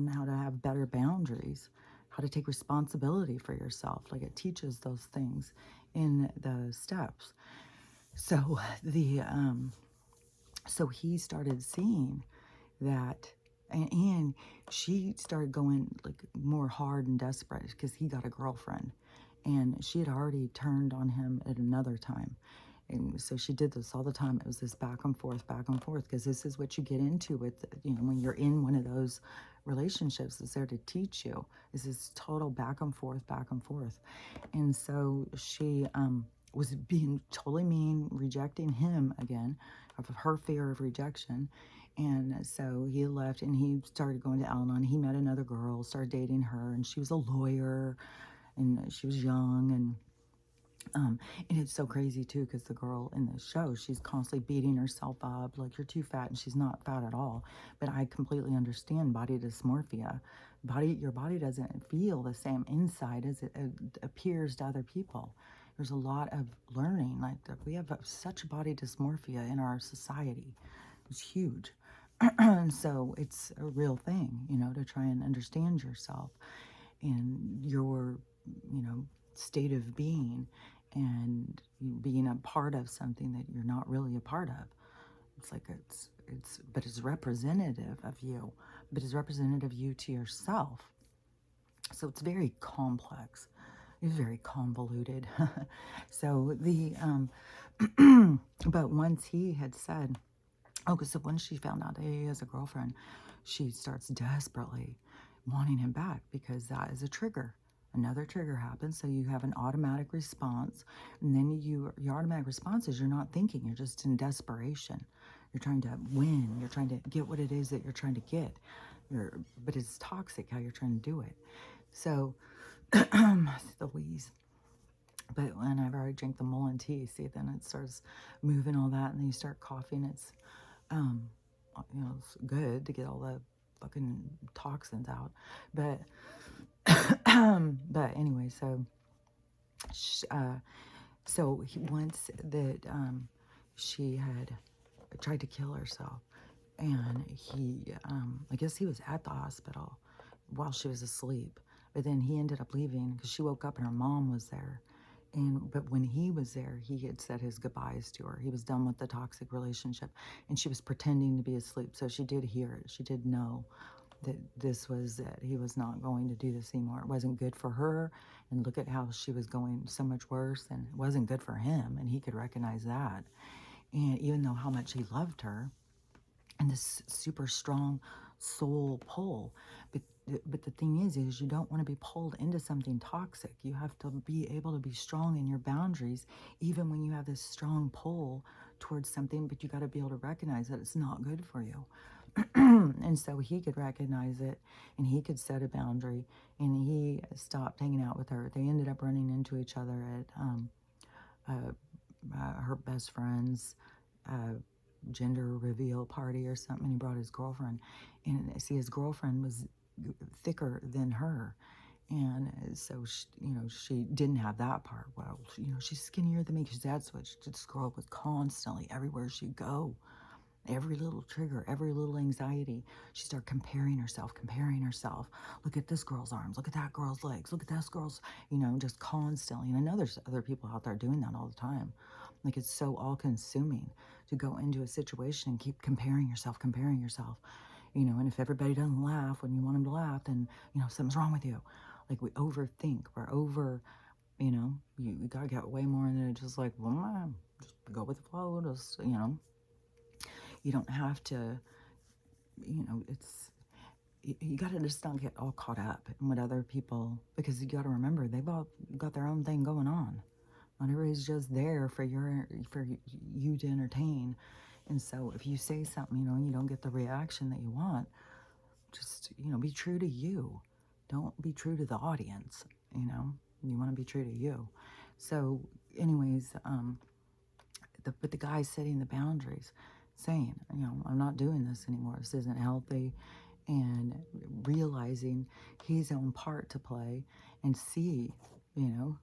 how to have better boundaries, how to take responsibility for yourself. Like, it teaches those things in the steps. So so he started seeing that, and she started going like more hard and desperate, because he got a girlfriend, and she had already turned on him at another time. And so she did this all the time. It was this back and forth, because this is what you get into with, when you're in one of those relationships. It's there to teach you. Is this total back and forth. And so she was being totally mean, rejecting him again, of her fear of rejection. And so he left, and he started going to Al-Anon. He met another girl, started dating her, and she was a lawyer, and she was young. And it's so crazy too, because the girl in the show, she's constantly beating herself up, like, you're too fat, and she's not fat at all. But I completely understand body dysmorphia. Your body doesn't feel the same inside as it appears to other people. There's a lot of learning. Like, we have such body dysmorphia in our society. It's huge. So it's a real thing, to try and understand yourself and your, state of being, and you being a part of something that you're not really a part of. It's like but it's representative of you, but it's representative of you to yourself. So it's very complex. It's very convoluted. So but once he had said, so once she found out that he has a girlfriend, she starts desperately wanting him back, because that is a trigger. Another trigger happens, so you have an automatic response, and then your automatic response is you're not thinking, you're just in desperation. You're trying to win, you're trying to get what it is that you're trying to get. But it's toxic how you're trying to do it. So, the wheeze. But whenever I drink the Mullen tea, see, then it starts moving all that, and then you start coughing. It's it's good to get all the fucking toxins out. But but anyway, so once that she had tried to kill herself, and I guess he was at the hospital while she was asleep, but then he ended up leaving, because she woke up and her mom was there. But when he was there, he had said his goodbyes to her. He was done with the toxic relationship, and she was pretending to be asleep. So she did hear it. She did know that this was it. He was not going to do this anymore. It wasn't good for her. And look at how she was going so much worse, and it wasn't good for him. And he could recognize that. And even though how much he loved her, and this super strong soul pull, but the thing is you don't want to be pulled into something toxic. You have to be able to be strong in your boundaries, even when you have this strong pull towards something, but you got to be able to recognize that it's not good for you. And so he could recognize it, and he could set a boundary, and he stopped hanging out with her. They ended up running into each other at her best friend's gender reveal party or something. He brought his girlfriend, and see, his girlfriend was thicker than her. And so, she didn't have that part. Well, she's skinnier than me because that's what this girl was constantly, everywhere she'd go, every little trigger, every little anxiety, she started comparing herself. Look at this girl's arms, look at that girl's legs, look at this girl's, just constantly. And I know there's other people out there doing that all the time. Like, it's so all consuming to go into a situation and keep comparing yourself. And if everybody doesn't laugh when you want them to laugh, then, something's wrong with you. Like, we overthink, you gotta get way more than just like, well, just go with the flow, you don't have to, it's, you gotta just not get all caught up in what other people, because you gotta remember, they've all got their own thing going on. Not everybody's just there for you to entertain. And so if you say something, and you don't get the reaction that you want, just, be true to you. Don't be true to the audience, You want to be true to you. So anyways, but the guy setting the boundaries, saying, I'm not doing this anymore. This isn't healthy. And realizing his own part to play and see,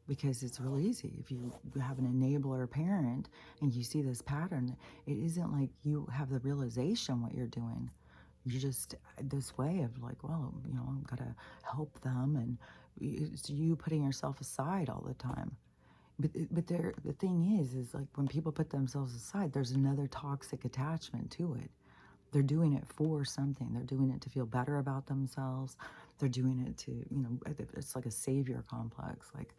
because it's real easy. If you have an enabler parent and you see this pattern, it isn't like you have the realization what you're doing. You're just this way of like, well, I've got to help them. And it's you putting yourself aside all the time. But the thing is like when people put themselves aside, there's another toxic attachment to it. They're doing it for something. They're doing it to feel better about themselves. They're doing it to, it's like a savior complex. Like,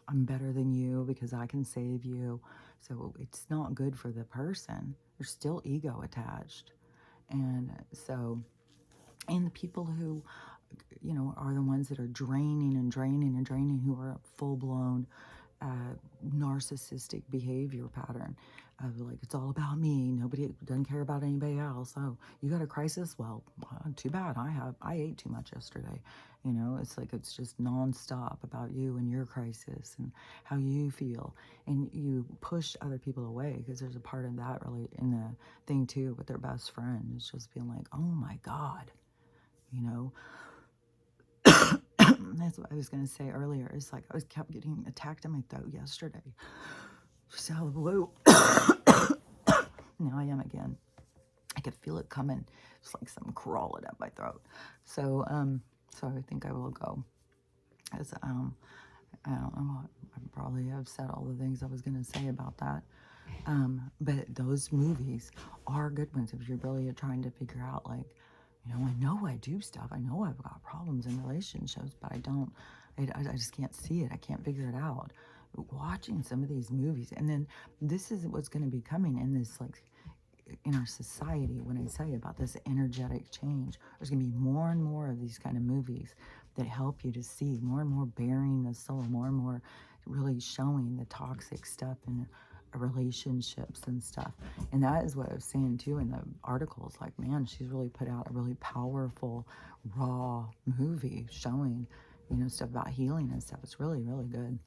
I'm better than you because I can save you. So it's not good for the person. There's still ego attached. And so, and the people who, are the ones that are draining, who are full-blown narcissistic behavior pattern of like, it's all about me, nobody doesn't care about anybody else. Oh, you got a crisis? Well, too bad. I ate too much yesterday. It's like, it's just nonstop about you and your crisis and how you feel, and you push other people away because there's a part of that really in the thing too with their best friend. It's just being like, oh my God, that's what I was going to say earlier. It's like I kept getting attacked in my throat yesterday. Just out of the blue. Now I am again. I could feel it coming. It's like something crawling up my throat. So, so I think I will go. As I don't know. I probably have said all the things I was going to say about that. But those movies are good ones if you're really trying to figure out, like, I know I do stuff. I know I've got problems in relationships, but I just can't see it. I can't figure it out. Watching some of these movies, and then this is what's going to be coming in this, like, in our society. When I tell you about this energetic change, there's going to be more and more of these kind of movies that help you to see more and more bearing the soul, more and more really showing the toxic stuff in relationships and stuff. And that is what I was saying too in the articles. Like, man, she's really put out a really powerful, raw movie showing, stuff about healing and stuff. It's really, really good.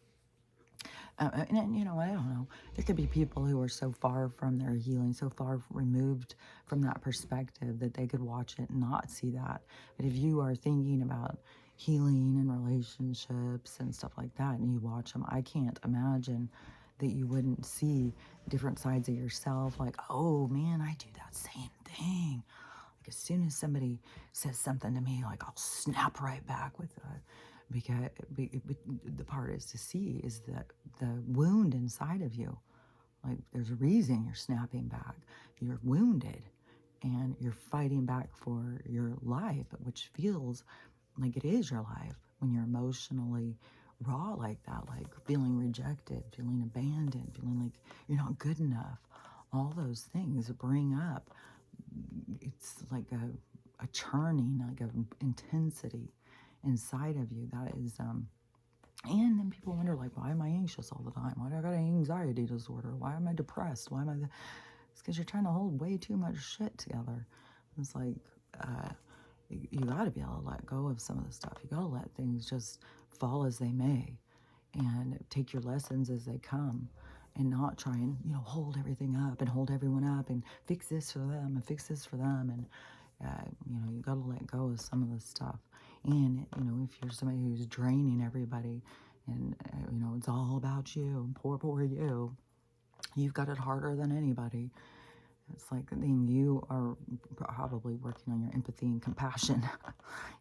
And I don't know. There could be people who are so far from their healing, so far removed from that perspective that they could watch it and not see that. But if you are thinking about healing and relationships and stuff like that, and you watch them, I can't imagine that you wouldn't see different sides of yourself. Like, oh man, I do that same thing. Like, as soon as somebody says something to me, like, I'll snap right back with that. Because the part is to see is that the wound inside of you, like, there's a reason you're snapping back. You're wounded and you're fighting back for your life, which feels like it is your life when you're emotionally raw like that, like feeling rejected, feeling abandoned, feeling like you're not good enough. All those things bring up, it's like a churning, like an intensity inside of you that is and then people wonder, like, why am I anxious all the time? Why do I got an anxiety disorder? Why am I depressed? Why am I it's because you're trying to hold way too much shit together. It's like you got to be able to let go of some of the stuff. You got to let things just fall as they may and take your lessons as they come. and not try and, hold everything up and hold everyone up and fix this for them and fix this for them. And, you got to let go of some of the stuff. And, if you're somebody who's draining everybody and, it's all about you, poor you, you've got it harder than anybody. It's like then you are probably working on your empathy and compassion.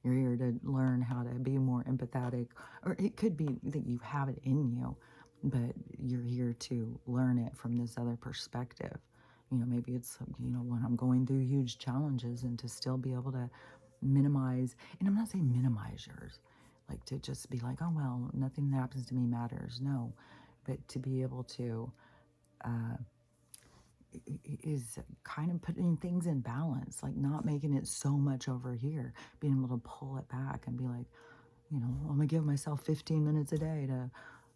You're here to learn how to be more empathetic, or it could be that you have it in you, but you're here to learn it from this other perspective. Maybe it's, when I'm going through huge challenges and to still be able to minimize, and I'm not saying minimize yours, like to just be like, oh, well, nothing that happens to me matters. No, but to be able to, is kind of putting things in balance, like not making it so much over here, being able to pull it back and be like, I'm gonna give myself 15 minutes a day to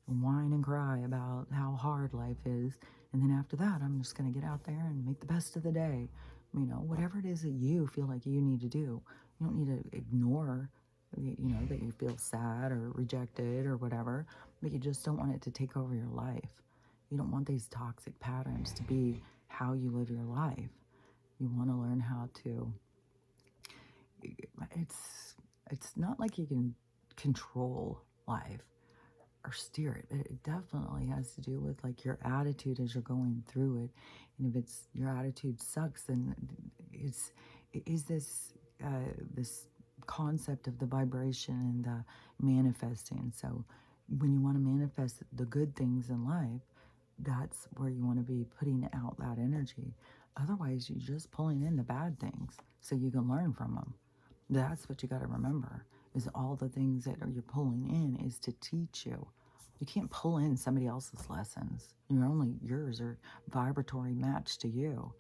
whine and cry about how hard life is. And then after that, I'm just gonna get out there and make the best of the day. Whatever it is that you feel like you need to do. You don't need to ignore, that you feel sad or rejected or whatever, but you just don't want it to take over your life. You don't want these toxic patterns to be how you live your life. You want to learn how to, it's not like you can control life or steer it. It definitely has to do with like your attitude as you're going through it. And if it's your attitude sucks, then it is this concept of the vibration and the manifesting. So when you want to manifest the good things in life, that's where you want to be putting out that energy. Otherwise, you're just pulling in the bad things so you can learn from them. That's what you got to remember, is all the things that you're pulling in is to teach you. You can't pull in somebody else's lessons. Yours are vibratory match to you.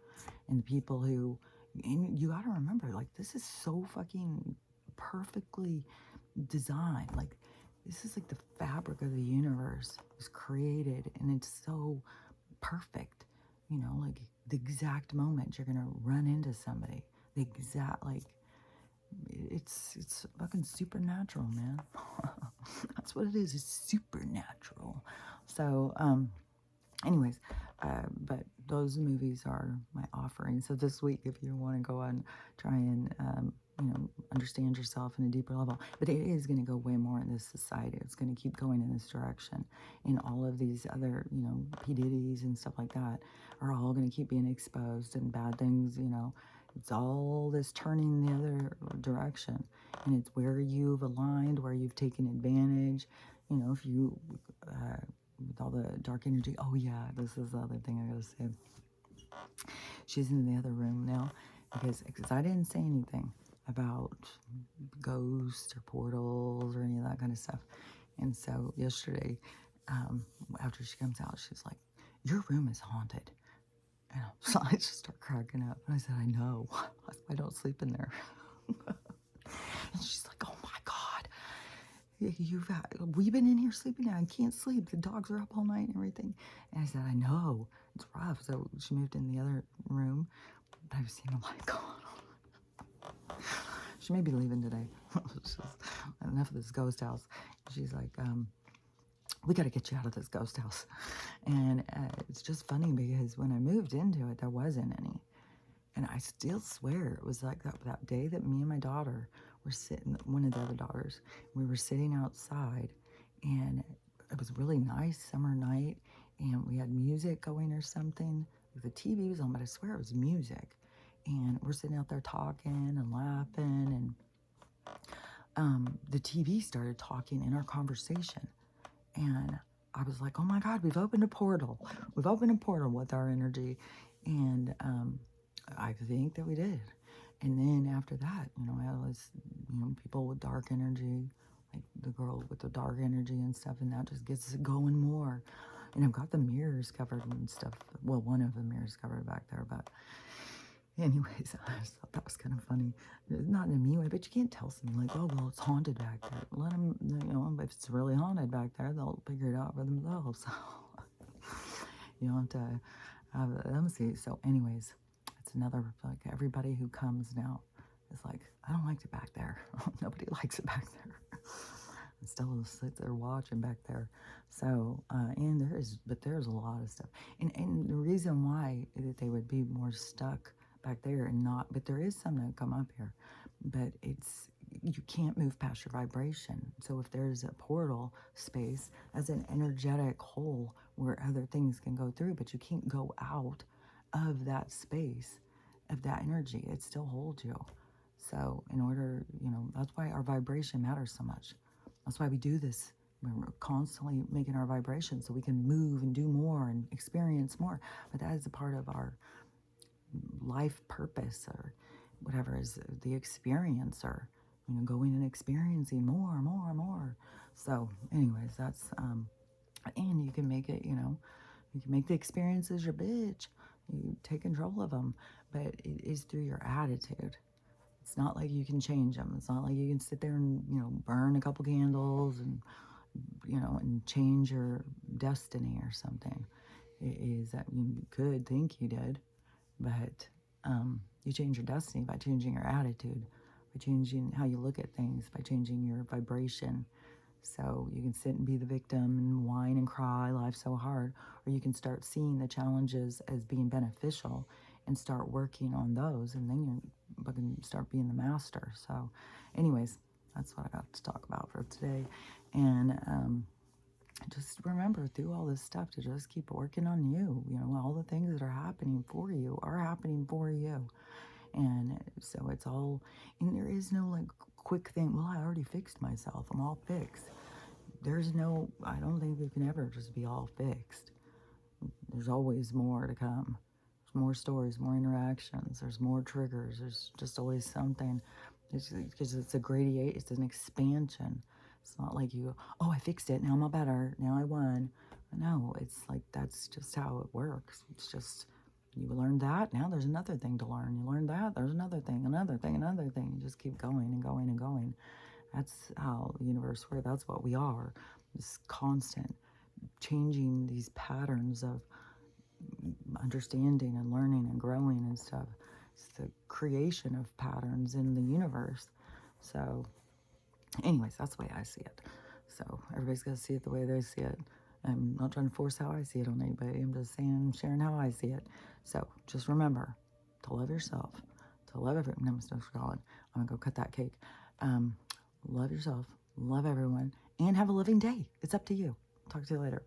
And the people who, and you got to remember, like, this is so fucking perfectly designed. Like, this is like the fabric of the universe was created, and it's so perfect. Like the exact moment you're gonna run into somebody, the exact, like, it's fucking supernatural, man. That's what it is. It's supernatural. So, anyways, but those movies are my offering. So this week, if you want to go and try and, understand yourself in a deeper level, but it is going to go way more in this society. It's going to keep going in this direction. And all of these other, P. Diddy's and stuff like that are all going to keep being exposed, and bad things, it's all this turning the other direction. And it's where you've aligned, where you've taken advantage. If you, with all the dark energy. Oh yeah, this is the other thing I gotta say. She's in the other room now because I didn't say anything about ghosts or portals or any of that kind of stuff. And so yesterday, after she comes out, she's like, "Your room is haunted." And so I just start cracking up. And I said, "I know. I don't sleep in there." And she's like, "Oh my God. We've been in here sleeping now. I can't sleep. The dogs are up all night and everything." And I said, "I know. It's rough." So she moved in the other room. But I've seen a light go on. She may be leaving today. Just, enough of this ghost house. She's like, "We got to get you out of this ghost house." And it's just funny because when I moved into it, there wasn't any. And I still swear it was like that day that me and my daughter were sitting, one of the other daughters, we were sitting outside, and it was really nice summer night, and we had music going or something. The TV was on, but I swear it was music. And we're sitting out there talking and laughing, and the TV started talking in our conversation. And I was like, "Oh my God, we've opened a portal. We've opened a portal with our energy." And I think that we did. And then after that, I had all this, people with dark energy, like the girl with the dark energy and stuff, and that just gets it going more. And I've got the mirrors covered and stuff. Well, one of the mirrors covered back there, but anyways, I just thought that was kind of funny. Not in a mean way, but you can't tell something like, "Oh, well, it's haunted back there." Let them, if it's really haunted back there, they'll figure it out for themselves. You don't have to have them see. So anyways, it's another, like, everybody who comes now is like, "I don't like it back there." Nobody likes it back there. still sit there watching back there. So, and there's a lot of stuff. And the reason why that they would be more stuck back there and not, but there is some that come up here, but you can't move past your vibration. So if there's a portal space as an energetic hole where other things can go through, but you can't go out of that space, of that energy, it still holds you. So in order, that's why our vibration matters so much. That's why we do this. We're constantly making our vibration so we can move and do more and experience more. But that is a part of our life purpose, or whatever, is the experiencer, going and experiencing more. So anyways, that's, and you can make it, you can make the experiences your bitch. You take control of them, but it is through your attitude. It's not like you can change them. It's not like you can sit there and, burn a couple candles and, and change your destiny or something. It is that you could think you did, but you change your destiny by changing your attitude, by changing how you look at things, by changing your vibration. So you can sit and be the victim and whine and cry, life's so hard, or you can start seeing the challenges as being beneficial and start working on those, and then you can start being the master. So anyways, that's what I got to talk about for today. And just remember through all this stuff to just keep working on you. All the things that are happening for you are happening for you. And so it's all, and there is no like quick thing, well, I already fixed myself, I'm all fixed. I don't think we can ever just be all fixed. There's always more to come. There's more stories, more interactions, there's more triggers, there's just always something. Because it's a gradient, it's an expansion. It's not like you go, oh, I fixed it, now I'm all better, now I won. No, it's like that's just how it works. It's just, you learned that, now there's another thing to learn. You learned that, there's another thing. You just keep going and going and going. That's how the universe works. That's what we are. This constant changing these patterns of understanding and learning and growing and stuff. It's the creation of patterns in the universe. So anyways, that's the way I see it. So everybody's got to see it the way they see it. I'm not trying to force how I see it on anybody. I'm just saying, sharing how I see it. So just remember to love yourself, to love everyone. No, Mr. Colin, I'm going to go cut that cake. Love yourself, love everyone, and have a living day. It's up to you. Talk to you later.